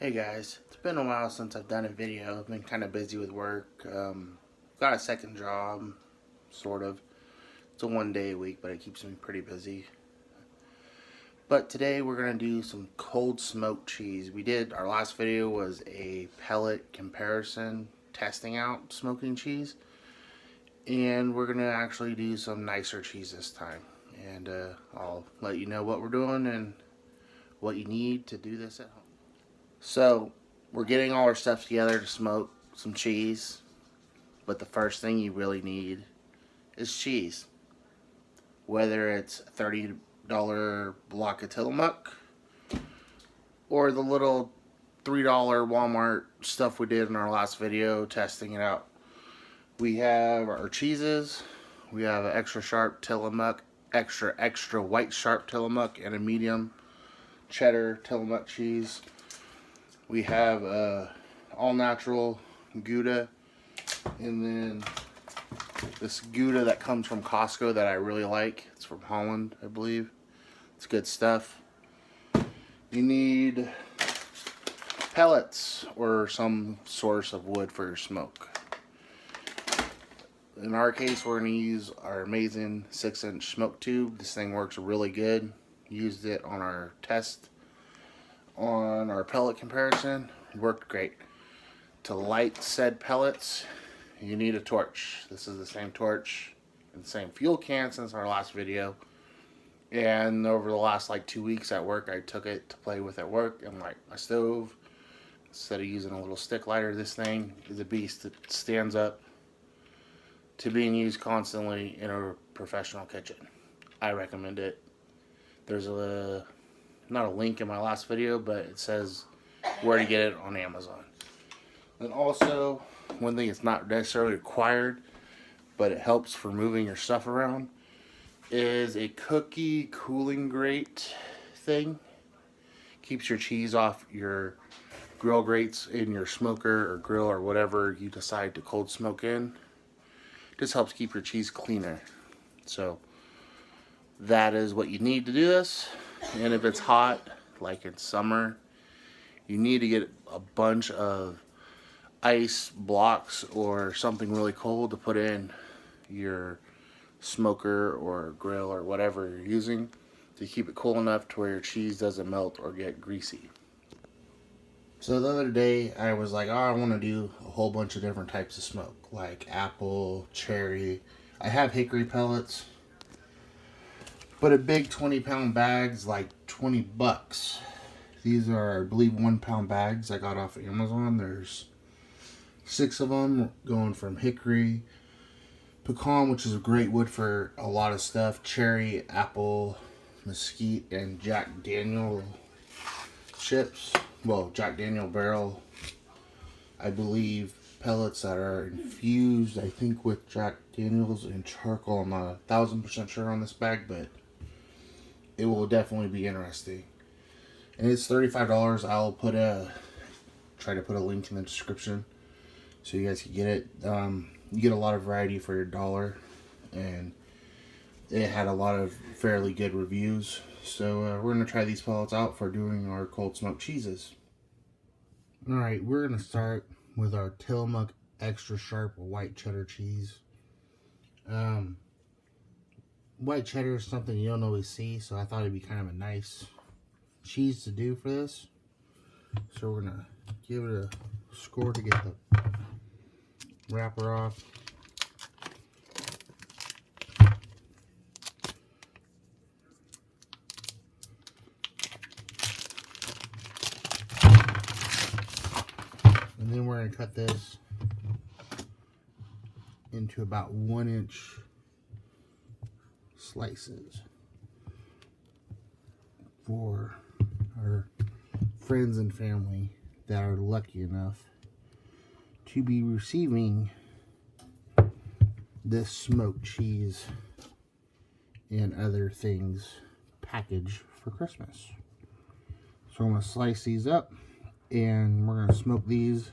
Hey guys, it's been a while since I've done a video. I've been kind of busy with work. Got a second job, sort of. It's a 1 day a week, but it keeps me pretty busy. But today we're going to do some cold smoked cheese. Our last video was a pellet comparison, testing out smoking cheese. And we're going to actually do some nicer cheese this time. And I'll let you know what we're doing and what you need to do this at home. So, we're getting all our stuff together to smoke some cheese, but the first thing you really need is cheese. Whether it's a $30 block of Tillamook or the little $3 Walmart stuff we did in our last video testing it out. We have our cheeses. We have an extra sharp Tillamook, extra white sharp Tillamook, and a medium cheddar Tillamook cheese. We have all natural Gouda, and then this Gouda that comes from Costco that I really like. It's from Holland, I believe. It's good stuff. You need pellets or some source of wood for your smoke. In our case, we're going to use our amazing 6-inch smoke tube. This thing works really good. Used it on our test on our pellet comparison. Worked great. To light said pellets, you need a torch. This is the same torch and the same fuel can since our last video. And over the last 2 weeks at work, I took it to play with at work and light my stove. Instead of using a little stick lighter, this thing is a beast. It stands up to being used constantly in a professional kitchen. I recommend it. There's not a link in my last video, but it says where to get it on Amazon. And also, one thing it's not necessarily required, but it helps for moving your stuff around, is a cookie cooling grate thing. Keeps your cheese off your grill grates in your smoker or grill or whatever you decide to cold smoke in. Just helps keep your cheese cleaner. So that is what you need to do this. And if it's hot, like in summer, you need to get a bunch of ice blocks or something really cold to put in your smoker or grill or whatever you're using to keep it cool enough to where your cheese doesn't melt or get greasy. So the other day I was like, oh, I want to do a whole bunch of different types of smoke, like apple, cherry. I have hickory pellets. But a big 20-pound bag's like $20. These are, I believe, 1-pound bags I got off of Amazon. There's 6 of them going from hickory, pecan, which is a great wood for a lot of stuff, cherry, apple, mesquite, and Jack Daniel chips. Well, Jack Daniel barrel, I believe, pellets that are infused, I think, with Jack Daniels and charcoal. I'm not 1000% sure on this bag, but it will definitely be interesting. And it's $35. I'll try to put a link in the description so you guys can get it. You get a lot of variety for your dollar, and it had a lot of fairly good reviews. So we're going to try these pellets out for doing our cold smoked cheeses. Alright, we're going to start with our Tillamook extra sharp white cheddar cheese. White cheddar is something you don't always see, so I thought it'd be kind of a nice cheese to do for this. So we're gonna give it a score to get the wrapper off. And then we're gonna cut this into about 1-inch slices for our friends and family that are lucky enough to be receiving this smoked cheese and other things packaged for Christmas. So I'm going to slice these up, and we're going to smoke these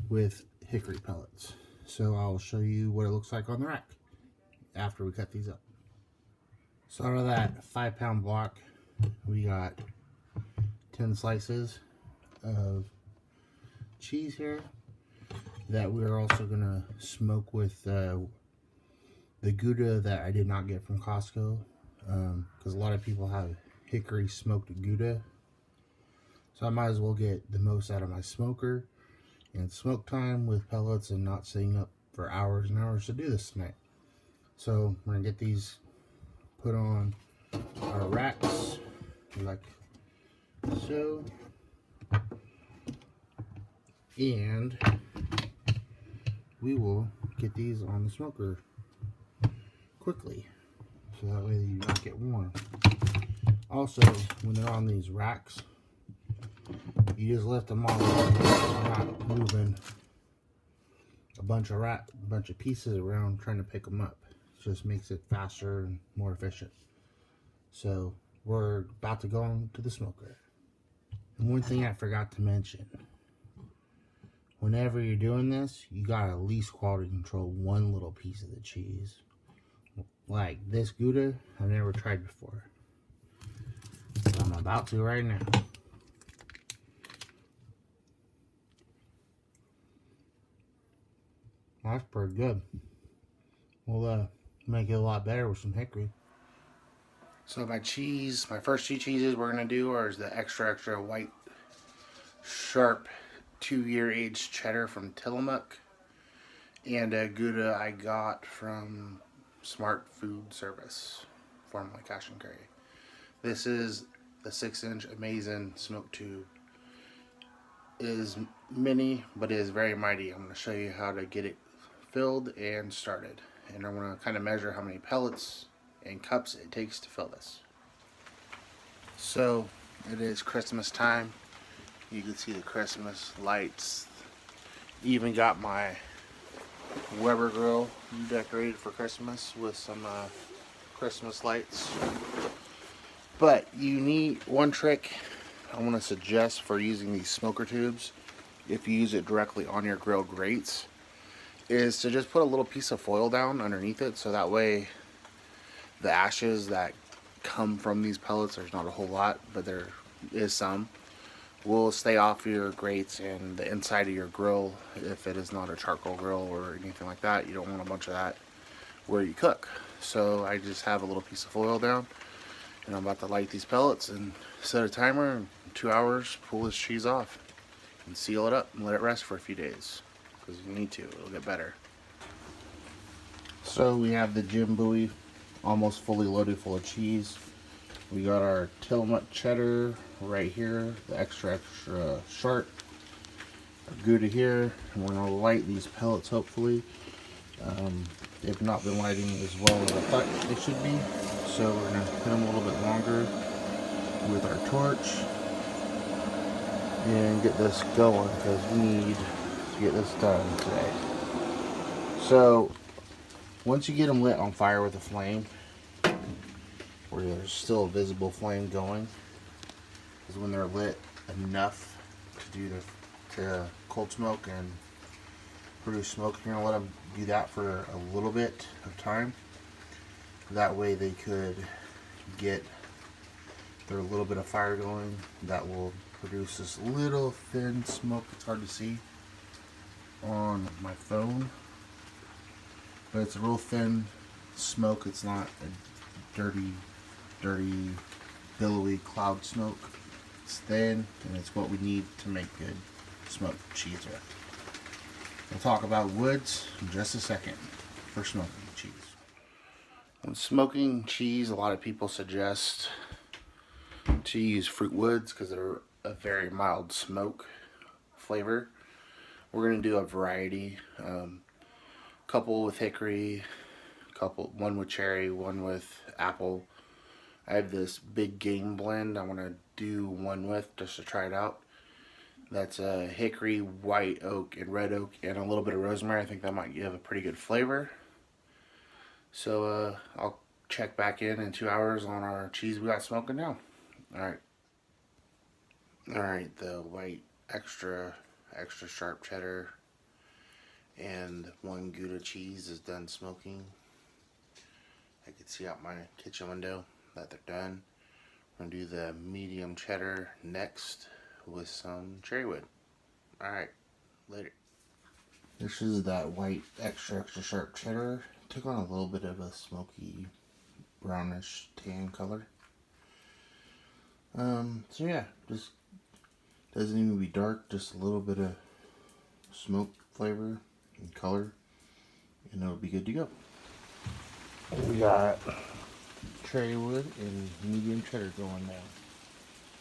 with hickory pellets. So I'll show you what it looks like on the rack after we cut these up. So out of that 5-pound block, we got 10 slices of cheese here that we're also gonna smoke with the Gouda that I did not get from Costco, because a lot of people have hickory smoked Gouda. So I might as well get the most out of my smoker and smoke time with pellets and not sitting up for hours and hours to do this tonight. So we're gonna get these put on our racks like so, and we will get these on the smoker quickly so that way you don't get warm. Also, when they're on these racks, you just lift them all up. You're not moving a bunch of pieces around trying to pick them up. It just makes it faster and more efficient. So we're about to go on to the smoker. And one thing I forgot to mention, whenever you're doing this, you gotta at least quality control one little piece of the cheese. Like this Gouda, I've never tried before. So I'm about to right now. That's pretty good. We'll make it a lot better with some hickory. So my first two cheeses we're gonna do are the extra white, sharp, 2-year aged cheddar from Tillamook, and a Gouda I got from Smart Food Service, formerly Cash and Carry. This is the 6-inch Amazing Smoke Tube. It is mini, but it is very mighty. I'm going to show you how to get it filled and started. And I'm going to kind of measure how many pellets and cups it takes to fill this. So it is Christmas time. You can see the Christmas lights. Even got my Weber grill decorated for Christmas with some Christmas lights. But you need one trick I want to suggest for using these smoker tubes, if you use it directly on your grill grates, is to just put a little piece of foil down underneath it, so that way the ashes that come from these pellets, there's not a whole lot, but there is some, will stay off your grates and the inside of your grill. If it is not a charcoal grill or anything like that, you don't want a bunch of that where you cook. So I just have a little piece of foil down, and I'm about to light these pellets and set a timer, and in 2 hours pull this cheese off and seal it up and let it rest for a few days, because you need to, it'll get better. So we have the Jim Bowie almost fully loaded full of cheese. We got our Tillamook cheddar right here, the extra sharp, our Gouda here, and we're going to light these pellets hopefully. They've not been lighting as well as I thought they should be, so we're going to hit them a little bit longer with our torch and get this going, because we need to get this done today. So once you get them lit on fire with a flame, where there's still a visible flame going, is when they're lit enough to cold smoke and produce smoke. You're gonna let them do that for a little bit of time. That way they could get their little bit of fire going. That will produce this little thin smoke. It's hard to see on my phone, but it's a real thin smoke. It's not a dirty, billowy cloud smoke. It's thin, and it's what we need to make good smoked cheese with. We'll talk about woods in just a second for smoking cheese. When smoking cheese, a lot of people suggest to use fruit woods because they're a very mild smoke flavor. We're going to do a variety, couple with hickory, one with cherry, one with apple. I have this big game blend I want to do one with just to try it out. That's hickory, white oak, and red oak, and a little bit of rosemary. I think that might give a pretty good flavor. So I'll check back in 2 hours on our cheese we got smoking now. Alright, the white extra sharp cheddar and one Gouda cheese is done smoking. I can see out my kitchen window that they're done. I'm going to do the medium cheddar next with some cherry wood. Alright, later. This is that white extra sharp cheddar. Took on a little bit of a smoky brownish tan color. So yeah, just doesn't even be dark, just a little bit of smoke flavor and color, and it'll be good to go. We got cherry wood and medium cheddar going now.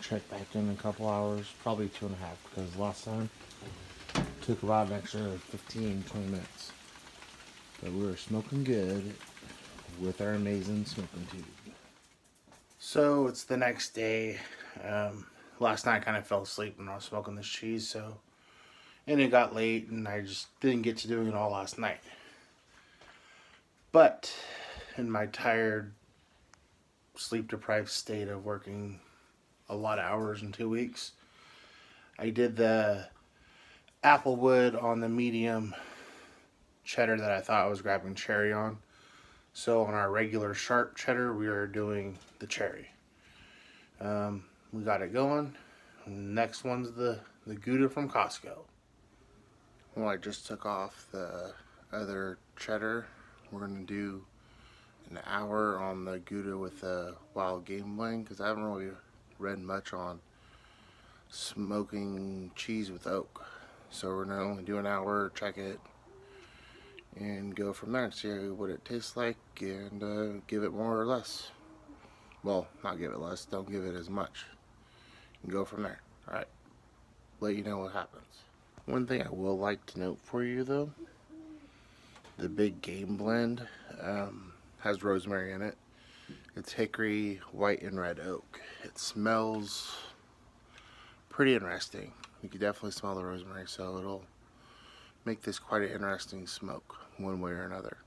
Check back in a couple hours, probably 2.5, because last time took about an extra 15-20 minutes. But we were smoking good with our amazing smoking tube. So it's the next day. Last night I kind of fell asleep when I was smoking this cheese, and it got late and I just didn't get to doing it all last night. But in my tired, sleep deprived state of working a lot of hours in 2 weeks, I did the applewood on the medium cheddar that I thought I was grabbing cherry on. So on our regular sharp cheddar, we are doing the cherry. We got it going. Next one's the Gouda from Costco. Well, I just took off the other cheddar. We're going to do an hour on the Gouda with the wild game blend, because I haven't really read much on smoking cheese with oak. So we're going to only do an hour, check it, and go from there and see what it tastes like, and give it more or less. Well, not give it less, don't give it as much. And go from there. Alright, let you know what happens. One thing I will like to note for you though, the big game blend has rosemary in it. It's hickory, white, and red oak. It smells pretty interesting. You can definitely smell the rosemary, so it'll make this quite an interesting smoke one way or another.